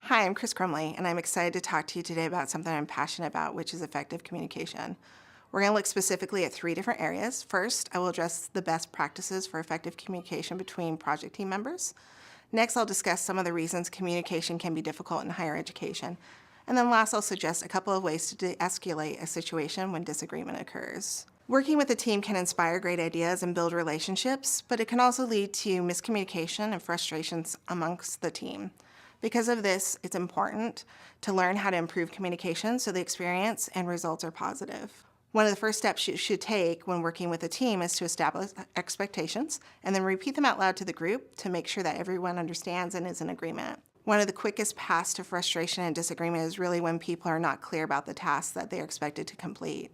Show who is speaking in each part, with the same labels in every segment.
Speaker 1: Hi, I'm Chris Crumley, and I'm excited to talk to you today about something I'm passionate about, which is effective communication. We're going to look specifically at 3 different areas. First, I will address the best practices for effective communication between project team members. Next, I'll discuss some of the reasons communication can be difficult in higher education. And then last, I'll suggest a couple of ways to de-escalate a situation when disagreement occurs. Working with a team can inspire great ideas and build relationships, but it can also lead to miscommunication and frustrations amongst the team. Because of this, it's important to learn how to improve communication so the experience and results are positive. One of the first steps you should take when working with a team is to establish expectations and then repeat them out loud to the group to make sure that everyone understands and is in agreement. One of the quickest paths to frustration and disagreement is really when people are not clear about the tasks that they are expected to complete.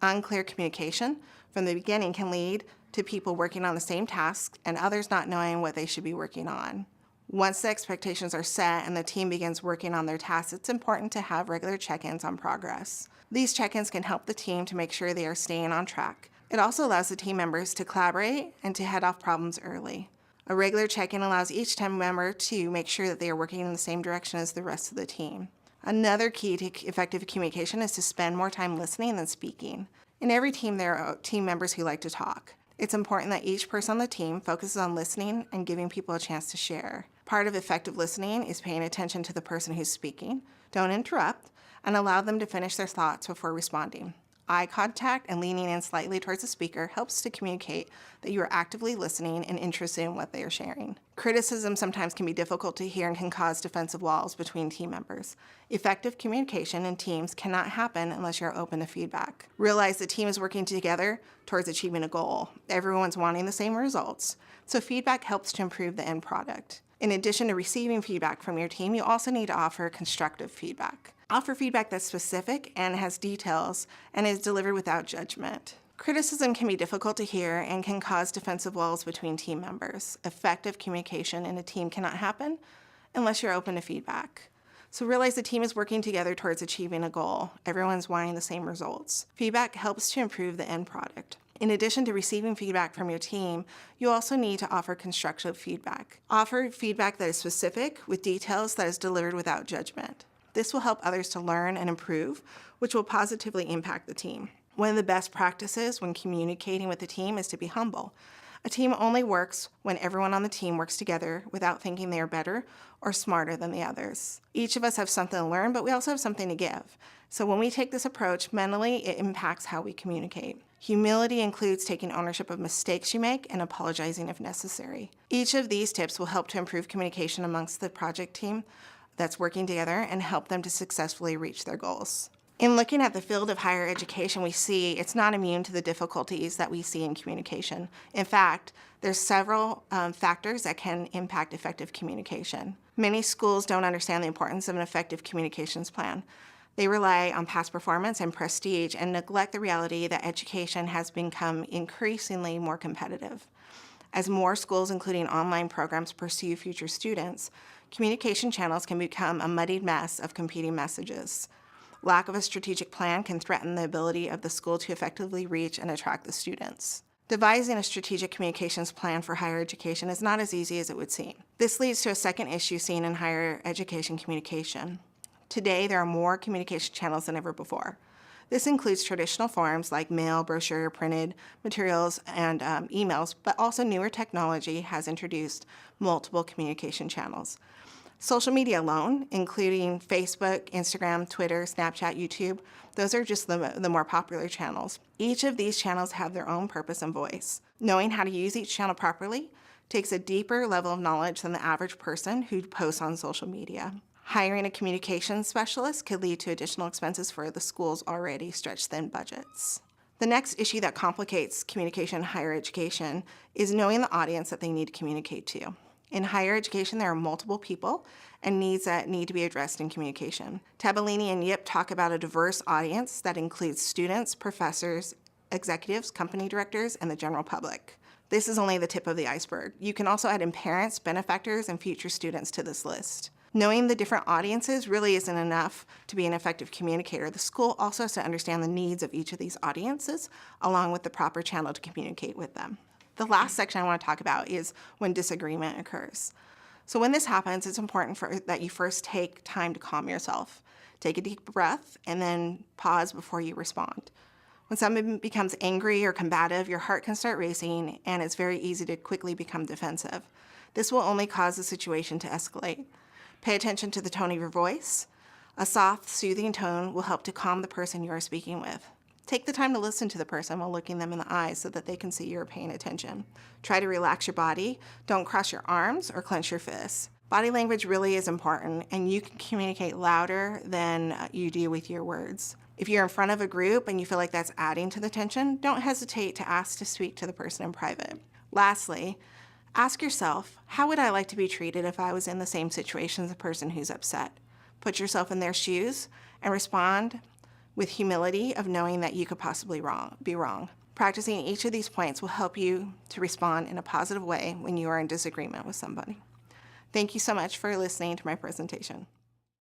Speaker 1: Unclear communication from the beginning can lead to people working on the same tasks and others not knowing what they should be working on. Once the expectations are set and the team begins working on their tasks, it's important to have regular check-ins on progress. These check-ins can help the team to make sure they are staying on track. It also allows the team members to collaborate and to head off problems early. A regular check-in allows each team member to make sure that they are working in the same direction as the rest of the team. Another key to effective communication is to spend more time listening than speaking. In every team, there are team members who like to talk. It's important that each person on the team focuses on listening and giving people a chance to share. Part of effective listening is paying attention to the person who's speaking. Don't interrupt, and allow them to finish their thoughts before responding. Eye contact and leaning in slightly towards the speaker helps to communicate that you are actively listening and interested in what they are sharing. Criticism sometimes can be difficult to hear and can cause defensive walls between team members. Effective communication in teams cannot happen unless you're open to feedback. Realize the team is working together towards achieving a goal. Everyone's wanting the same results, so feedback helps to improve the end product. In addition to receiving feedback from your team, you also need to offer constructive feedback. Offer feedback that's specific and has details and is delivered without judgment. Criticism can be difficult to hear and can cause defensive walls between team members. Effective communication in a team cannot happen unless you're open to feedback. So realize the team is working together towards achieving a goal. Everyone's wanting the same results. Feedback helps to improve the end product. In addition to receiving feedback from your team, you also need to offer constructive feedback. Offer feedback that is specific with details that is delivered without judgment. This will help others to learn and improve, which will positively impact the team. One of the best practices when communicating with the team is to be humble. A team only works when everyone on the team works together without thinking they are better or smarter than the others. Each of us have something to learn, but we also have something to give. So when we take this approach mentally, it impacts how we communicate. Humility includes taking ownership of mistakes you make and apologizing if necessary. Each of these tips will help to improve communication amongst the project team that's working together and help them to successfully reach their goals. In looking at the field of higher education, we see it's not immune to the difficulties that we see in communication. In fact, there's several factors that can impact effective communication. Many schools don't understand the importance of an effective communications plan. They rely on past performance and prestige and neglect the reality that education has become increasingly more competitive. As more schools, including online programs, pursue future students, communication channels can become a muddied mess of competing messages. Lack of a strategic plan can threaten the ability of the school to effectively reach and attract the students. Devising a strategic communications plan for higher education is not as easy as it would seem. This leads to a second issue seen in higher education communication. Today, there are more communication channels than ever before. This includes traditional forms like mail, brochure, printed materials, and emails, but also newer technology has introduced multiple communication channels. Social media alone, including Facebook, Instagram, Twitter, Snapchat, YouTube, those are just the more popular channels. Each of these channels have their own purpose and voice. Knowing how to use each channel properly takes a deeper level of knowledge than the average person who posts on social media. Hiring a communications specialist could lead to additional expenses for the school's already stretched thin budgets. The next issue that complicates communication in higher education is knowing the audience that they need to communicate to. In higher education, there are multiple people and needs that need to be addressed in communication. Tabellini and Yip talk about a diverse audience that includes students, professors, executives, company directors, and the general public. This is only the tip of the iceberg. You can also add in parents, benefactors, and future students to this list. Knowing the different audiences really isn't enough to be an effective communicator. The school also has to understand the needs of each of these audiences, along with the proper channel to communicate with them. The last section I want to talk about is when disagreement occurs. So when this happens, it's important that you first take time to calm yourself. Take a deep breath and then pause before you respond. When someone becomes angry or combative, your heart can start racing and it's very easy to quickly become defensive. This will only cause the situation to escalate. Pay attention to the tone of your voice. A soft, soothing tone will help to calm the person you are speaking with. Take the time to listen to the person while looking them in the eyes so that they can see you're paying attention. Try to relax your body. Don't cross your arms or clench your fists. Body language really is important, and you can communicate louder than you do with your words. If you're in front of a group and you feel like that's adding to the tension, don't hesitate to ask to speak to the person in private. Lastly, ask yourself, how would I like to be treated if I was in the same situation as the person who's upset? Put yourself in their shoes and respond with humility of knowing that you could possibly be wrong. Practicing each of these points will help you to respond in a positive way when you are in disagreement with somebody. Thank you so much for listening to my presentation.